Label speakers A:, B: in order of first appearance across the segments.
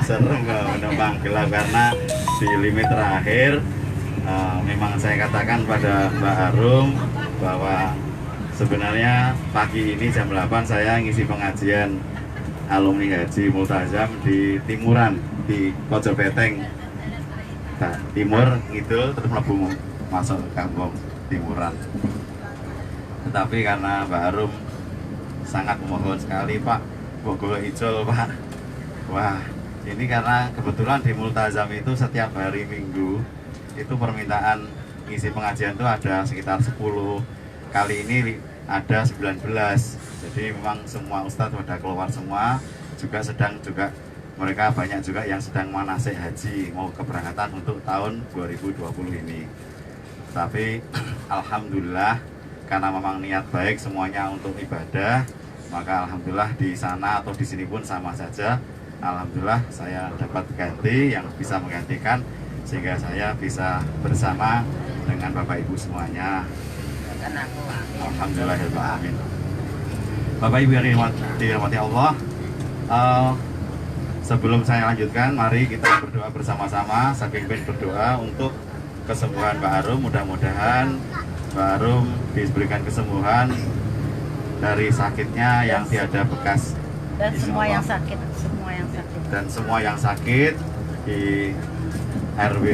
A: serem menumpang gelap karena di limit terakhir. Memang saya katakan pada Mbak Harum bahwa sebenarnya pagi ini jam 8 saya ngisi pengajian alumni Haji Multazam di Timuran, di Kojo Beteng Timur Ngidul, terus mlebu masuk ke kampung Timuran. Tetapi karena Mbak Harum sangat memohon sekali, Pak, Bogor Ijol, Pak. Wah, ini karena kebetulan di Multazam itu setiap hari Minggu itu permintaan ngisi pengajian itu ada sekitar 10. Kali ini ada 19. Jadi memang semua ustadz pada keluar semua, juga mereka banyak juga yang sedang manasik haji, mau keberangkatan untuk tahun 2020 ini. Tapi alhamdulillah karena memang niat baik semuanya untuk ibadah, maka alhamdulillah di sana atau di sini pun sama saja. Alhamdulillah saya dapat ganti yang bisa menggantikan, sehingga saya bisa bersama dengan Bapak Ibu semuanya. Alhamdulillahirrahmanirrahim. Bapak Ibu yang dirahmati Allah, sebelum saya lanjutkan, mari kita berdoa bersama-sama. Saya pimpin berdoa untuk kesembuhan Mbak Harum. Mudah-mudahan Mbak Harum diberikan kesembuhan dari sakitnya yang tiada bekas,
B: dan semua
A: Allah.
B: yang sakit,
A: Dan semua yang sakit di RW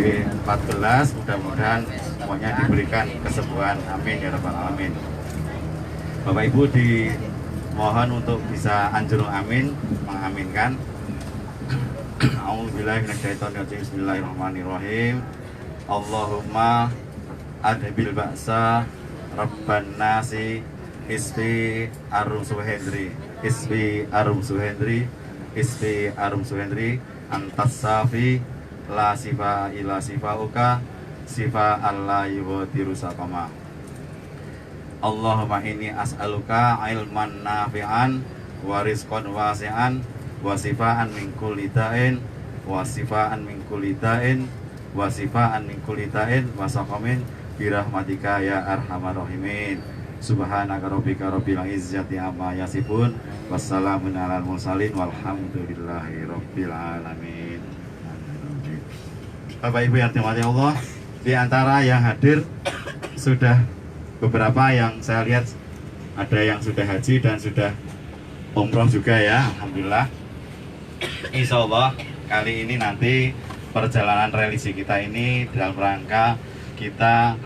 A: 14 mudah-mudahan semuanya diberikan kesembuhan. Amin ya rabbal alamin. Bapak Ibu dimohon untuk bisa anjurung amin, mengaminkan. A'udzubillahi minasyaitonirrajim. Bismillahirrahmanirrahim. Allahumma adhibil ba'sa rabban nasi isfi arum suhendri antas safi la sifa ila sifauka sifa alla yughadiru saqama. Allahumma inni as'aluka ilman nafi'an wa rizqan wasi'an wa sifaan min kulli da'in wa sifaan min kulli da'in wa sifaan min kulli da'in wa saqamin bi rahmatika ya arhamar rahimin. Subhanaka rabbika rabbil izzati amma yasifun, wassalamun alal mursalin, walhamdulillahi rabbil alamin. Bapak Ibu yang dirahmati Allah, di antara yang hadir sudah beberapa yang saya lihat ada yang sudah haji dan sudah umroh juga ya, alhamdulillah. Insya Allah kali ini nanti perjalanan religi kita ini dalam rangka kita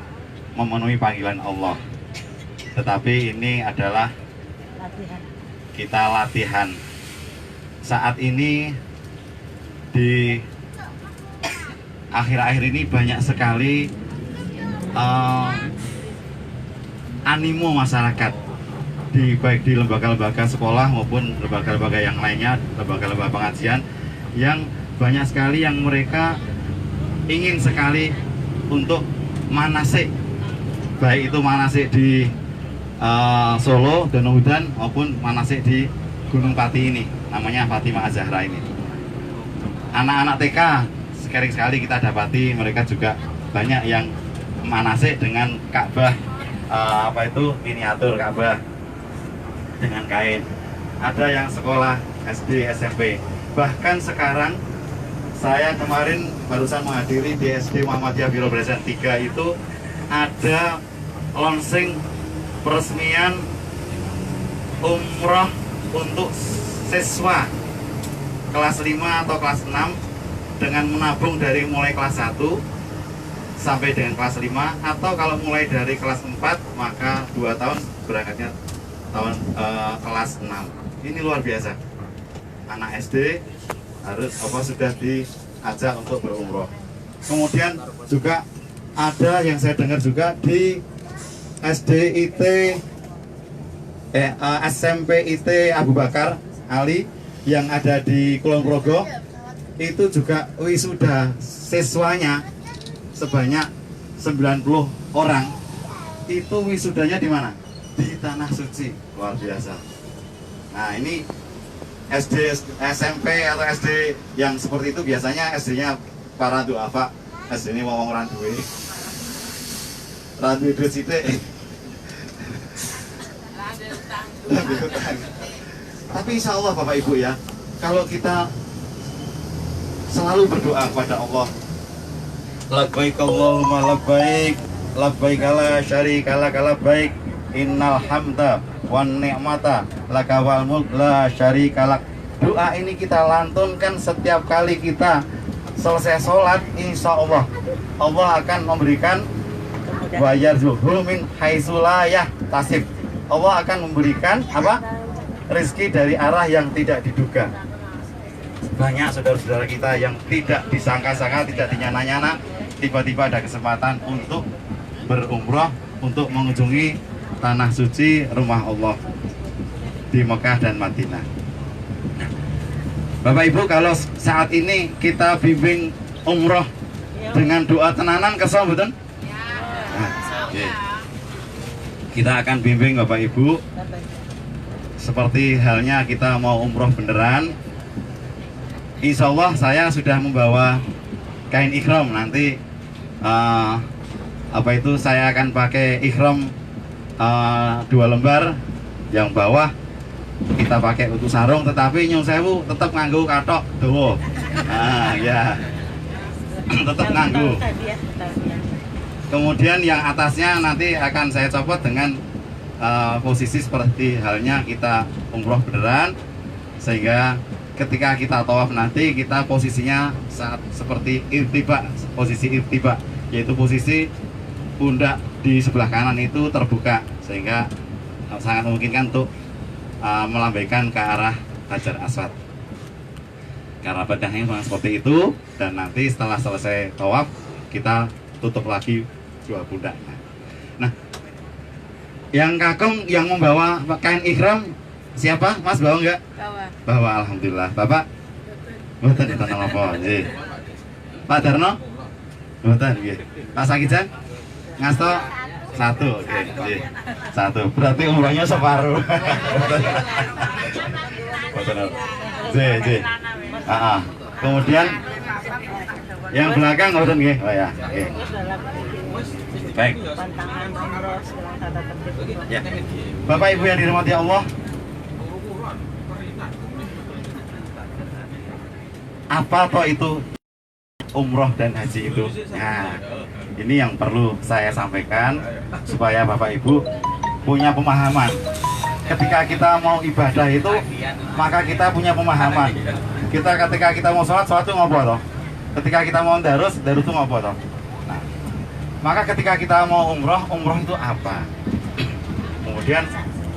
A: memenuhi panggilan Allah. Tetapi ini adalah kita latihan. Saat ini di akhir-akhir ini banyak sekali animo masyarakat baik di lembaga-lembaga sekolah maupun lembaga-lembaga yang lainnya, lembaga-lembaga pengajian, yang banyak sekali yang mereka ingin sekali untuk manasik, baik itu manasik di Solo, Danau Hudan maupun manasik di Gunung Pati ini, namanya Fatimah Az-Zahra ini. Anak-anak TK sering sekali kita dapati mereka juga banyak yang manasik dengan Ka'bah, miniatur Ka'bah dengan kain. Ada yang sekolah SD, SMP. Bahkan sekarang saya kemarin barusan menghadiri di SD Muhammadiyah Biro Bresen 3 itu ada launching peresmian umroh untuk siswa kelas 5 atau kelas 6 dengan menabung dari mulai kelas 1 sampai dengan kelas 5, atau kalau mulai dari kelas 4 maka 2 tahun berangkatnya tahun kelas 6. Ini luar biasa. Anak SD harus sudah diajak untuk berumroh. Kemudian juga ada yang saya dengar juga di SDIT SMP IT Abu Bakar Ali yang ada di Kulon Progo, itu juga wisuda siswanya sebanyak 90 orang. Itu wisudanya di mana? Di Tanah Suci. Luar biasa. Nah, ini SD, SMP atau SD yang seperti itu biasanya SD-nya para duafa. SD ini wong randuwe. Randuwe duit sithik. Tapi insya Allah Bapak Ibu ya, kalau kita selalu berdoa kepada Allah. Labbaik Allahumma labbaik, labbaik la syarika lak labbaik, innal hamda wan ni'mata laka wal mulk la syarika lak. Doa ini kita lantunkan setiap kali kita selesai sholat, insya Allah Allah akan memberikan bayar zuhul min haitsulayah tasib. Allah akan memberikan apa? Rezeki dari arah yang tidak diduga. Banyak saudara-saudara kita yang tidak disangka-sangka, tidak dinyana-nyana, tiba-tiba ada kesempatan untuk berumrah, untuk mengunjungi tanah suci rumah Allah di Mekah dan Madinah. Bapak Ibu, kalau saat ini kita bimbing umroh dengan doa tenanan, kesel betul? Nah, okay. Kita akan bimbing Bapak Ibu seperti halnya kita mau umroh beneran. Insya Allah saya sudah membawa kain ikhram. Nanti saya akan pakai ikhram 2 lembar. Yang bawah kita pakai untuk sarung, tetapi nyun sewu tetap nganggo katok dawa. Nah, ya. Tetap nganggo. Kemudian yang atasnya nanti akan saya copot dengan posisi seperti halnya kita umroh beneran, sehingga ketika kita tawaf nanti kita posisinya saat seperti irtiba, posisi irtiba, yaitu posisi pundak di sebelah kanan itu terbuka, sehingga sangat memungkinkan untuk melambaikan ke arah Hajar Aswad. Karena bedahnya memang seperti itu, dan nanti setelah selesai tawaf kita tutup lagi 2 pundak. Nah, yang kakung yang membawa kain ikhram siapa? Mas bawa enggak? Bawa, alhamdulillah. Bapak? Mboten enten apa? Nggih. Pak Darno? Mboten nggih. Pak Sakijan? Ngasto? 1, oke, nggih. 1. Berarti umrohnya separuh. Nggih. Kemudian yang belakang mboten nggih. Oh ya, nggih. Baik. Ya. Bapak Ibu yang dirahmati Allah, apa toh itu umroh dan haji itu? Nah, ini yang perlu saya sampaikan supaya Bapak Ibu punya pemahaman. Ketika kita mau ibadah itu, maka kita punya pemahaman. Ketika kita mau sholat itu ngopo toh? Ketika kita mau darus itu ngopo toh? Nah, maka ketika kita mau umroh itu apa? Kemudian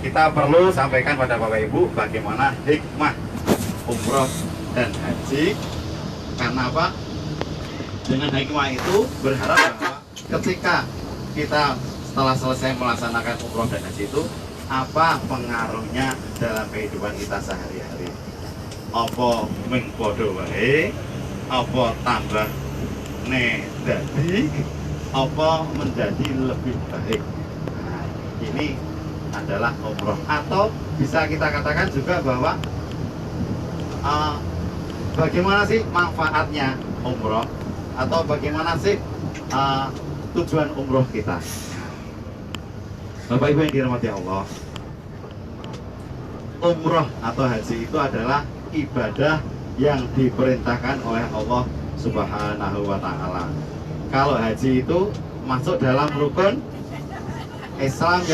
A: kita perlu sampaikan pada Bapak Ibu bagaimana hikmah umroh dan haji. Karena apa? Dengan hikmah itu berharap bahwa ketika kita setelah selesai melaksanakan umroh dan haji itu, apa pengaruhnya dalam kehidupan kita sehari-hari? Apa mengpodo wae? Apa tambah dadi? Apa menjadi lebih baik? Nah, ini adalah umroh. Atau bisa kita katakan juga bahwa bagaimana sih manfaatnya umroh, atau bagaimana sih tujuan umroh kita. Bapak Ibu yang dirahmati Allah, umroh atau haji itu adalah ibadah yang diperintahkan oleh Allah Subhanahu wa Ta'ala. Kalau haji itu masuk dalam rukun Islam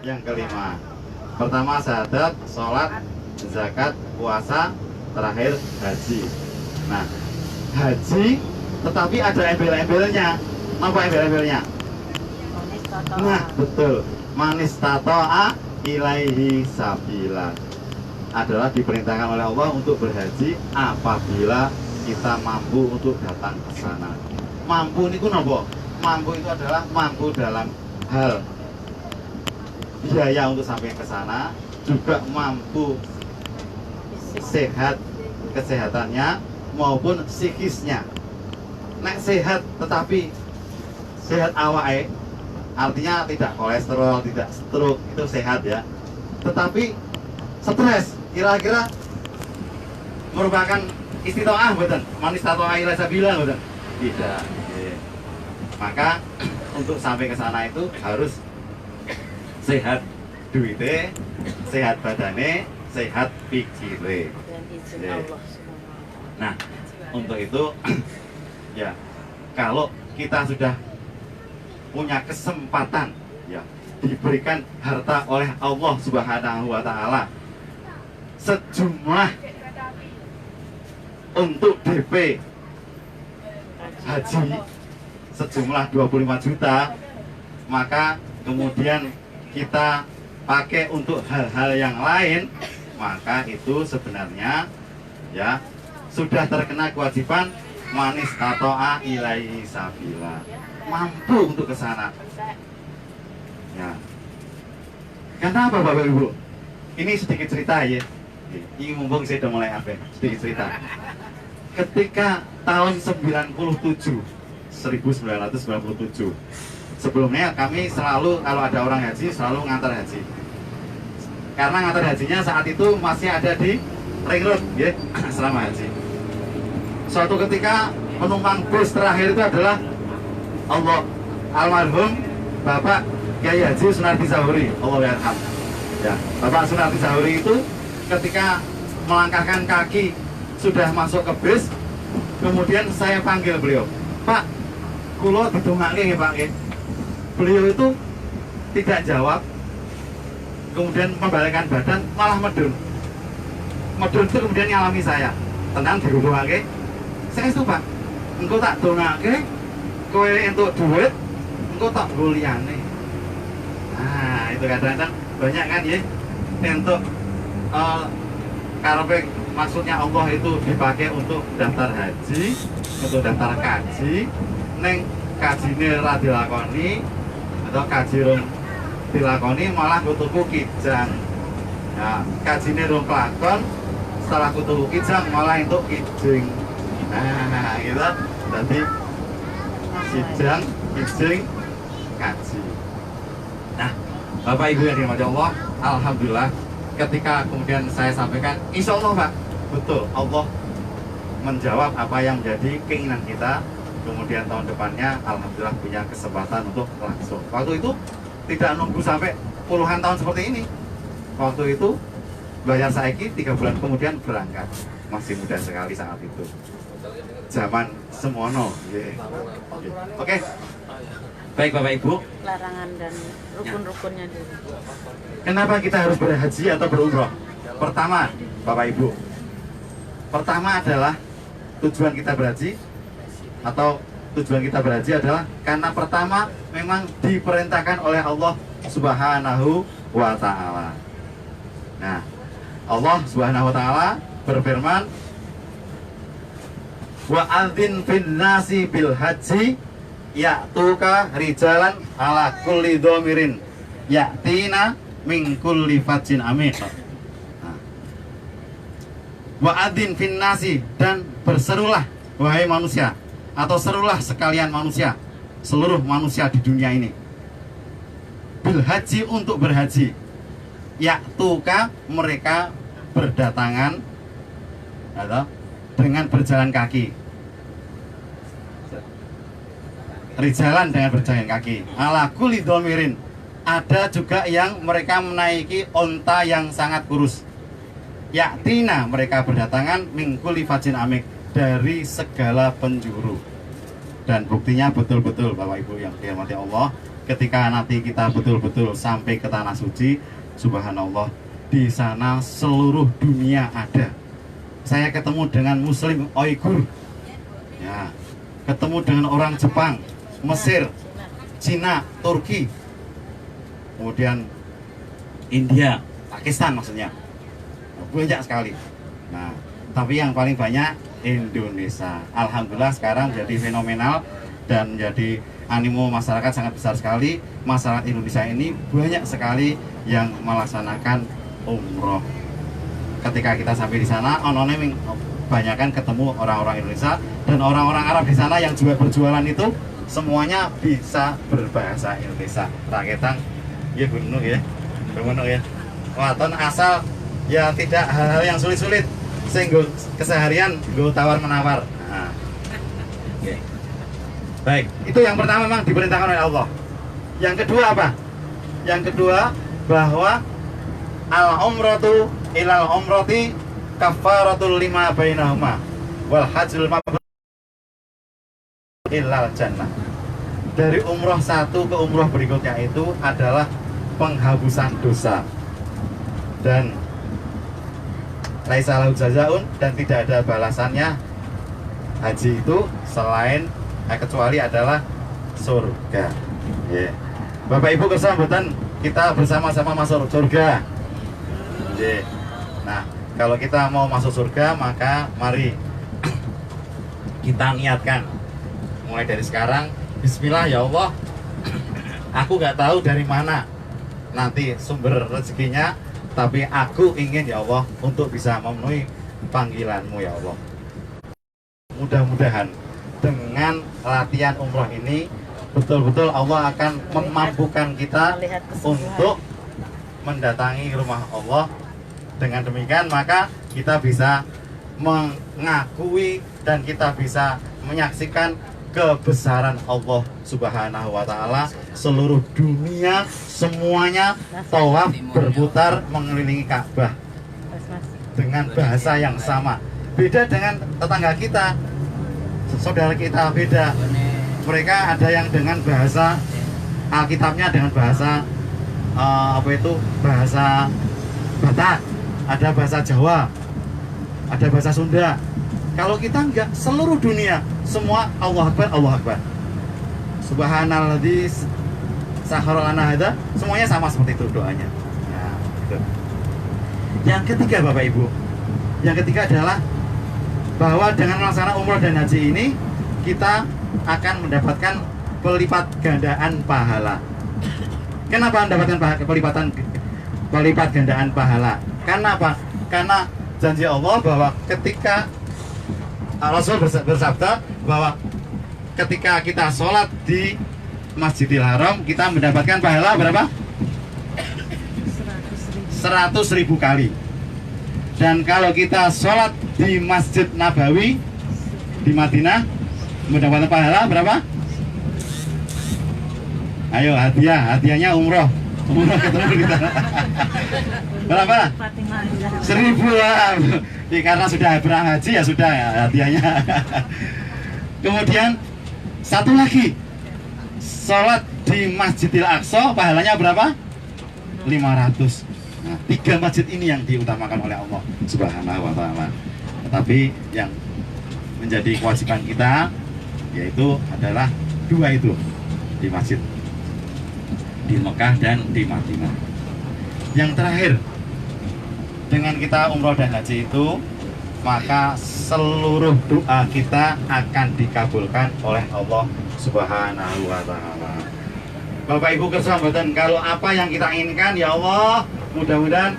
A: yang kelima. Pertama syahadat, sholat, zakat, puasa, terakhir haji. Nah, haji tetapi ada embel-embelnya. Apa embel-embelnya? Nah, betul. Manis tato'a ilaihi sabila. Adalah diperintahkan oleh Allah untuk berhaji apabila kita mampu untuk datang ke sana. Mampu niku nopo? Mampu itu adalah mampu dalam hal biaya untuk sampai ke sana, juga mampu sehat kesehatannya maupun psikisnya. Nek sehat tetapi sehat awake, artinya tidak kolesterol, tidak stroke, itu sehat ya. Tetapi stres, kira-kira merupakan istitoah betul, manis tatoah ila sabila betul. Tidak. Maka untuk sampai ke sana itu harus sehat duite, sehat badane, sehat pikire. Nah, untuk itu ya, kalau kita sudah punya kesempatan ya, diberikan harta oleh Allah Subhanahu wa taala sejumlah untuk DP haji sejumlah 25 juta, maka kemudian kita pakai untuk hal-hal yang lain, maka itu sebenarnya ya sudah terkena kewajiban manis tato'a ilaihi sabila, mampu untuk ke sana. Ya. Karena apa Bapak Ibu? Ini sedikit cerita ya. Ini mumpung saya udah mulai apa? Sedikit cerita. Ketika tahun 1997, sebelumnya kami selalu kalau ada orang haji selalu ngantar haji. Karena ngantar hajinya saat itu masih ada di ring road, ya, selama haji. Suatu ketika penumpang bus terakhir itu adalah Allah almarhum Bapak Kiai Haji Sunardi Zahuri, Allah yarham. Ya, Bapak Sunardi Zahuri itu ketika melangkahkan kaki sudah masuk ke bis, kemudian saya panggil beliau, Pak, kulo didongake ya Pak. Beliau itu tidak jawab, kemudian membalikkan badan, malah medun. Medun itu kemudian nyalami saya, tenang didongake. Saya itu Pak, engkau tak dongake, kowe entuk duit, engkau tak goliane. Nah, itu kadang-kadang banyak kan ya, untuk karepe maksudnya Allah itu dipakai untuk daftar haji, untuk daftar kaji, neng kajine ra dilakoni atau kaji rong dilakoni malah kutuku kijang. Nah, kajine rong kelakon, setelah kutuku kijang malah untuk kijing. Nah, gitu. Jadi kijang, kijing, kaji. Nah, Bapak Ibu yang dirahmati Allah, alhamdulillah ketika kemudian saya sampaikan, insya Allah Pak, betul Allah menjawab apa yang menjadi keinginan kita. Kemudian tahun depannya alhamdulillah punya kesempatan untuk langsung. Waktu itu tidak nunggu sampai puluhan tahun seperti ini. Waktu itu bayar saiki 3 bulan kemudian berangkat. Masih muda sekali saat itu. Zaman semono. Oke. Baik Bapak Ibu.
B: Larangan dan rukun-rukunnya dulu.
A: Kenapa kita harus berhaji atau berumroh? Pertama, Bapak Ibu, pertama adalah tujuan kita berhaji atau tujuan kita berhaji adalah karena pertama memang diperintahkan oleh Allah Subhanahu wa taala. Nah, Allah Subhanahu wa taala berfirman, wa adzin fin nasi bil haji ya'tuka rijalan ala kulli dhamirin ya'tina min kulli fajjin amik. Wa adzin fin nasi, dan berserulah wahai manusia, atau serulah sekalian manusia, seluruh manusia di dunia ini, bil haji, untuk berhaji. Ya'tuka, mereka berdatangan atau dengan berjalan kaki. Rijalan, dengan berjalan kaki. Ala kulli dhamirin, ada juga yang mereka menaiki onta yang sangat kurus. Yaktina, mereka berdatangan min kulli fajjin amik, dari segala penjuru. Dan buktinya betul-betul Bapak Ibu yang dirahmati Allah, ketika nanti kita betul-betul sampai ke tanah suci, subhanallah, di sana seluruh dunia ada. Saya ketemu dengan Muslim Uighur, ya, ketemu dengan orang Jepang, Mesir, Cina, Turki, kemudian India, Pakistan maksudnya, banyak sekali. Nah, tapi yang paling banyak Indonesia. Alhamdulillah sekarang jadi fenomenal dan menjadi animo masyarakat sangat besar sekali. Masyarakat Indonesia ini banyak sekali yang melaksanakan umroh. Ketika kita sampai di sana, onone banyakkan ketemu orang-orang Indonesia dan orang-orang Arab di sana yang juga berjualan itu semuanya bisa berbahasa Indonesia. Raketang, ya gunung ya, gunung ya. Waton asal ya tidak hal-hal yang sulit-sulit, sehingga keseharian gue tawar menawar. Nah. Okay. Baik, itu yang pertama memang diperintahkan oleh Allah. Yang kedua apa? Yang kedua bahwa al-umratu ilal umrati kafaratul lima bainahuma. wal hajjul mabrur illal jannah. Dari umroh satu ke umroh berikutnya itu adalah penghapusan dosa dan laisa lahu jazaun, dan tidak ada balasannya haji itu selain kecuali adalah surga. Yeah. Bapak Ibu kesambutan kita bersama-sama masuk surga. Yeah. Nah, kalau kita mau masuk surga maka mari kita niatkan mulai dari sekarang. Bismillah ya Allah, aku nggak tahu dari mana nanti sumber rezekinya, tapi aku ingin ya Allah untuk bisa memenuhi panggilanmu ya Allah. Mudah-mudahan dengan latihan umroh ini betul-betul Allah akan memampukan kita untuk mendatangi rumah Allah. Dengan demikian maka kita bisa mengakui dan kita bisa menyaksikan kebesaran Allah Subhanahu wa Ta'ala. Seluruh dunia semuanya tawaf berputar mengelilingi Ka'bah dengan bahasa yang sama. Beda dengan tetangga kita, saudara kita beda. Mereka ada yang dengan bahasa Alkitabnya dengan bahasa bahasa Batak, ada bahasa Jawa, ada bahasa Sunda. Kalau kita enggak, seluruh dunia semua Allah Akbar, Allah Akbar. Subhanalladzi sakhkhara lana hadza, semuanya sama seperti itu doanya. Nah, gitu. Yang ketiga Bapak Ibu, yang ketiga adalah bahwa dengan melaksanakan umroh dan haji ini kita akan mendapatkan pelipat gandaan pahala. Kenapa mendapatkan pelipat gandaan pahala? Karena apa? Karena janji Allah bahwa ketika Rasul bersabda bahwa ketika kita sholat di Masjidil Haram kita mendapatkan pahala berapa? 100.000 kali. Dan kalau kita sholat di Masjid Nabawi di Madinah mendapatkan pahala berapa? Ayo hadiahnya umroh ketemu kita. Berapa? 1.000 lah. Ya, karena sudah berangkat haji ya sudah ya, hadiahnya. Kemudian satu lagi, sholat di Masjidil Aqsa pahalanya berapa? 500. Nah, 3 masjid ini yang diutamakan oleh Allah Subhanahu wa Ta'ala. Tetapi yang menjadi kewajiban kita yaitu adalah 2 itu di masjid di Mekah dan di Madinah. Yang terakhir, dengan kita umroh dan haji itu maka seluruh doa kita akan dikabulkan oleh Allah Subhanahu wa Ta'ala. Bapak Ibu kesahabatan, kalau apa yang kita inginkan ya Allah, mudah-mudahan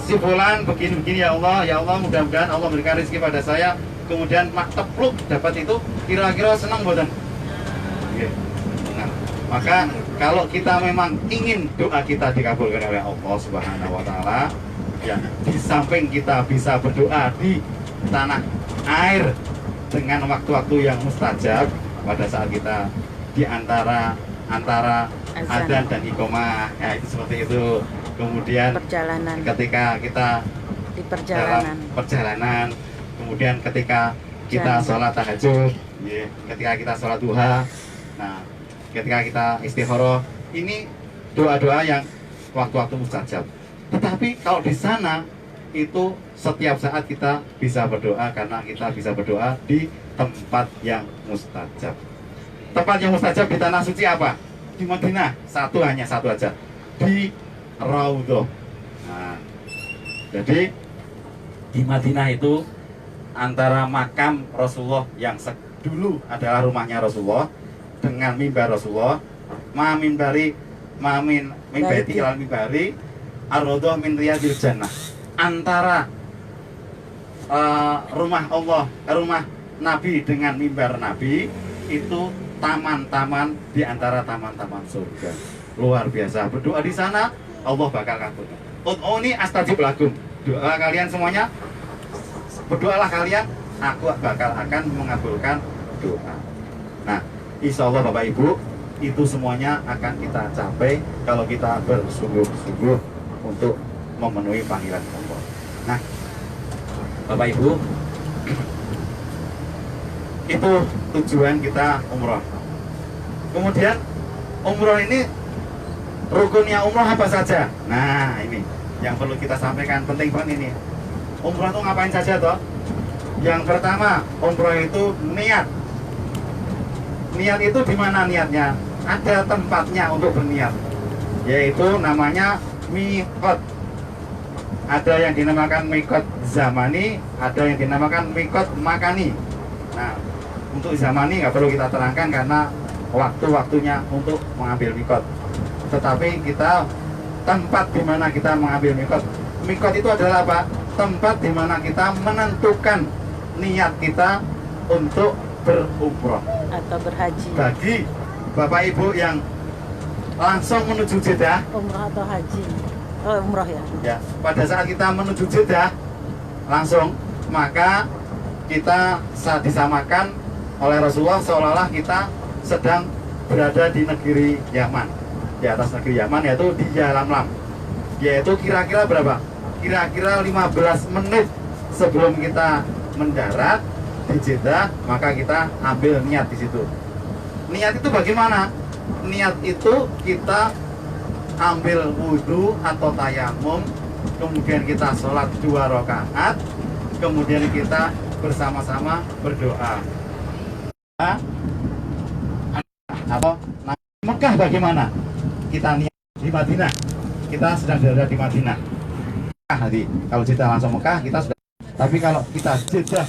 A: si fulan begini-begini ya Allah mudah-mudahan Allah berikan rezeki pada saya, kemudian mak tepluk dapat itu, kira-kira senang boten? Nah, maka kalau kita memang ingin doa kita dikabulkan oleh Allah Subhanahu wa Ta'ala, ya, di samping kita bisa berdoa di tanah air dengan waktu-waktu yang mustajab pada saat kita di antara adzan dan iqomah, ya itu seperti itu. Kemudian
B: perjalanan,
A: ketika kita
B: di
A: dalam perjalanan, kemudian ketika kita sholat tahajud, ya, ketika kita sholat duha, nah ketika kita istikharah, ini doa-doa yang waktu-waktu mustajab. Tetapi kalau di sana itu setiap saat kita bisa berdoa karena kita bisa berdoa di tempat yang mustajab. Tempat yang mustajab di tanah suci apa? Di Madinah, hanya satu aja, di Raudhah. Nah, jadi di Madinah itu antara makam Rasulullah yang dulu adalah rumahnya Rasulullah dengan mimbar Rasulullah, mimbari ilal mimbari ar-raudhah min riyadil jannah. Antara rumah Allah, rumah Nabi dengan mimbar Nabi itu taman-taman di antara taman-taman surga. Luar biasa. Berdoa di sana Allah bakal kabul. Ud'uni astajib lakum. Doa kalian semuanya, berdoalah kalian, aku bakal akan mengabulkan doa. Nah, insya Allah Bapak Ibu, itu semuanya akan kita capai kalau kita bersungguh-sungguh untuk memenuhi panggilan Allah. Nah, Bapak Ibu, itu tujuan kita umroh. Kemudian umroh ini rukunnya umroh apa saja? Nah ini yang perlu kita sampaikan, penting banget ini. Umroh itu ngapain saja toh? Yang pertama, umroh itu niat. Niat itu di mana niatnya? Ada tempatnya untuk berniat, yaitu namanya miqat. Ada yang dinamakan miqat zamani, ada yang dinamakan miqat makani. Nah, untuk zamani nggak perlu kita terangkan karena waktu-waktunya untuk mengambil miqat. Tetapi kita tempat di mana kita mengambil miqat. Miqat itu adalah apa? Tempat di mana kita menentukan niat kita untuk berumroh
B: atau berhaji.
A: Bagi Bapak Ibu yang langsung menuju Jeddah,
B: Umroh atau haji. Oh, umroh ya.
A: ya, pada saat kita menuju Jeddah langsung, maka kita disamakan oleh Rasulullah seolah-olah kita sedang berada di negeri Yaman, di atas negeri Yaman, yaitu di Yalamlam, yaitu kira-kira berapa? Kira-kira 15 menit sebelum kita mendarat di Jeddah, maka kita ambil niat di situ. Niat itu bagaimana? Niat itu kita ambil wudhu atau tayamum, kemudian kita sholat 2 rakaat, kemudian kita bersama-sama berdoa. Atau Mekah bagaimana? Kita niat di Madinah, kita sedang berada di Madinah. Nanti kalau kita langsung Mekah kita sudah, tapi kalau kita Jeddah